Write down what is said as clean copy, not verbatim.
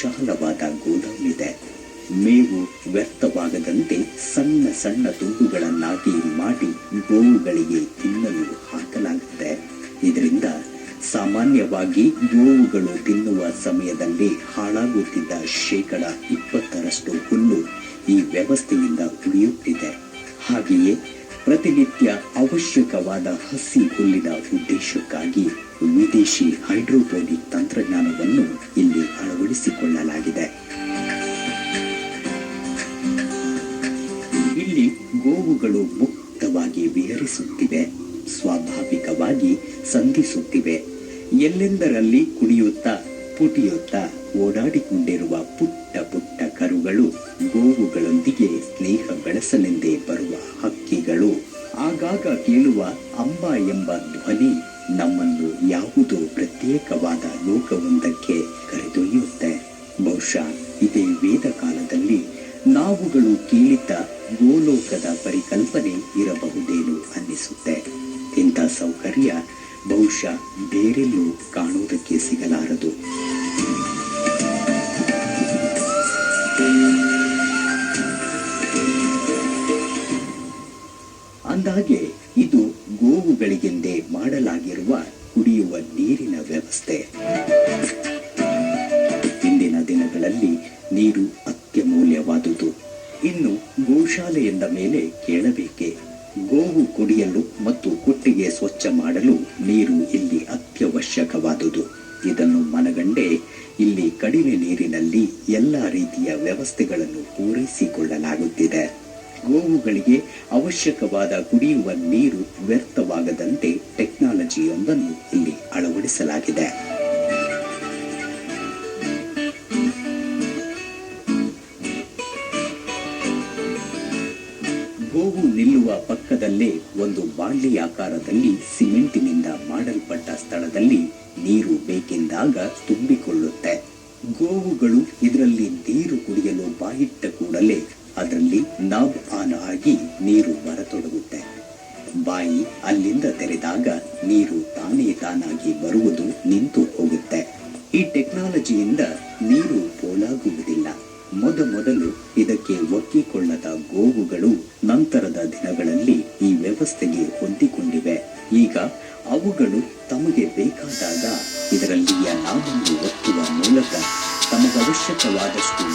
ವಿಶಾಲವಾದ ಗೋಡೌನ್ ಮೇವು ವ್ಯರ್ಥವಾಗದಂತೆ ಸಣ್ಣ ಸಣ್ಣ ತುಂಡುಗಳನ್ನಾಗಿ ಮಾಡಿ ಗೋವುಗಳಿಗೆ ತಿನ್ನಲು ಹಾಕಲಾಗುತ್ತೆ. ಇದರಿಂದ ಸಾಮಾನ್ಯವಾಗಿ ಗೋವುಗಳು ತಿನ್ನುವ ಸಮಯದಲ್ಲಿ ಹಾಳಾಗುತ್ತಿದ್ದ 20% ಹುಲ್ಲು ಈ ವ್ಯವಸ್ಥೆಯಿಂದ ಉಳಿಯುತ್ತಿದೆ. ಹಾಗೆಯೇ ಪ್ರತಿನಿತ್ಯ ಅವಶ್ಯಕವಾದ ಹಸಿ ಹುಲ್ಲಿನ ಉದ್ದೇಶಕ್ಕಾಗಿ ವಿದೇಶಿ ಹೈಡ್ರೋಪೋನಿಕ್ ತಂತ್ರಜ್ಞಾನವನ್ನು ಇಲ್ಲಿ ಅಳವಡಿಸಿಕೊಳ್ಳಲಾಗಿದೆ. ಇಲ್ಲಿ ಗೋವುಗಳು ಮುಕ್ತವಾಗಿ ವಿಹರಿಸುತ್ತಿವೆ, ಸ್ವಾಭಾವಿಕವಾಗಿ ಸಂಧಿಸುತ್ತಿವೆ. ಎಲ್ಲೆಂದರಲ್ಲಿ ಕುಣಿಯುತ್ತಾ ಪುಟಿಯುತ್ತಾ ಓಡಾಡಿಕೊಂಡಿರುವ ಪುಟ್ಟ ಪುಟ್ಟ ಕರುಗಳು, ಗೋವುಗಳೊಂದಿಗೆ ಸ್ನೇಹ ಬೆಳೆಸಲೆಂದೇ ಬರುವ ಹಕ್ಕಿಗಳು, ಆಗಾಗ ಕೇಳುವ ಅಂಬ ಎಂಬ ಧ್ವನಿ ನಮ್ಮನ್ನು ಯಾವುದೋ ಪ್ರತ್ಯೇಕವಾದ ಲೋಕವೊಂದಕ್ಕೆ ಕರೆದೊಯ್ಯುತ್ತೆ. ಬಹುಶಃ ಇದೇ ವೇದ ಕಾಲದಲ್ಲಿ ನಾವುಗಳು ಕೇಳಿದ್ದ ಗೋಲೋಕದ ಪರಿಕಲ್ಪನೆ ಇರಬಹುದೇನು ಅನ್ನಿಸುತ್ತೆ. ಇಂಥ ಸೌಕರ್ಯ ಬಹುಶಃ ಬೇರೆಲ್ಲೂ ಕಾಣುವುದಕ್ಕೆ ಸಿಗಲಾರದು. ಅಂದಾಗೆ ಇದು ಗೋವುಗಳಿಗೆಂದೇ ಮಾಡಲಾಗಿರುವ ಕುಡಿಯುವ ನೀರಿನ ವ್ಯವಸ್ಥೆ. ಇಂದಿನ ದಿನಗಳಲ್ಲಿ ನೀರು ಅತ್ಯಮೂಲ್ಯವಾದುದು. ಇನ್ನು ಗೋಶಾಲೆ ಎಂದ ಮೇಲೆ ಕೇಳಬೇಕೆ? ಗೋವು ಕುಡಿಯಲು ಮತ್ತು ಕೊಟ್ಟಿಗೆ ಸ್ವಚ್ಛ ಮಾಡಲು ನೀರು ಇಲ್ಲಿ ಅತ್ಯವಶ್ಯಕವಾದುದು. ಇದನ್ನು ಮನಗಂಡೇ ಇಲ್ಲಿ ಕಡಿಮೆ ನೀರಿನಲ್ಲಿ ಎಲ್ಲ ರೀತಿಯ ವ್ಯವಸ್ಥೆಗಳನ್ನು ಪೂರೈಸಿಕೊಳ್ಳಲಾಗುತ್ತಿದೆ. ಗೋವುಗಳಿಗೆ ಅವಶ್ಯಕವಾದ ಕುಡಿಯುವ ನೀರು ವ್ಯರ್ಥವಾಗದಂತೆ ಟೆಕ್ನಾಲಜಿಯೊಂದನ್ನು ಇಲ್ಲಿ ಅಳವಡಿಸಲಾಗಿದೆ. ಗೋವು ನಿಲ್ಲುವ ಪಕ್ಕದಲ್ಲೇ ಒಂದು ಬಾಳ್ಲಿಯಾಕಾರದಲ್ಲಿ ಸಿಮೆಂಟಿನಿಂದ ಮಾಡಲ್ಪಟ್ಟ ಸ್ಥಳದಲ್ಲಿ ನೀರು ಬೇಕೆಂದಾಗ ತುಂಬಿಕೊಳ್ಳುತ್ತೆ. ಗೋವುಗಳು ಇದರಲ್ಲಿ ನೀರು ಕುಡಿಯಲು ಬಾಯಿಟ್ಟ ಕೂಡಲೇ ಅದರಲ್ಲಿ ನಾಬ್ ಆನ್ ಆಗಿ ನೀರು ಬರತೊಡಗುತ್ತೆ. ಬಾಯಿ ಅಲ್ಲಿಂದ ತೆರೆದಾಗ ನೀರು ತಾನಾಗಿ ಬರುವುದು ನಿಂತು ಹೋಗುತ್ತೆ. ಈ ಟೆಕ್ನಾಲಜಿಯಿಂದ ನೀರು ಪೋಲಾಗುವುದಿಲ್ಲ. ಮೊದಲು ಇದಕ್ಕೆ ಒಗ್ಗಿಕೊಳ್ಳದ ಗೋವುಗಳು ನಂತರದ ದಿನಗಳಲ್ಲಿ ಈ ವ್ಯವಸ್ಥೆಗೆ ಹೊಂದಿಕೊಂಡಿವೆ. ಈಗ ಅವುಗಳು ತಮಗೆ ಬೇಕಾದಾಗ ಇದರಲ್ಲಿಯ ನಾಮನ್ನು ಒತ್ತುವ ಮೂಲಕ ತಮಗವಶ್ಯಕವಾದಷ್ಟು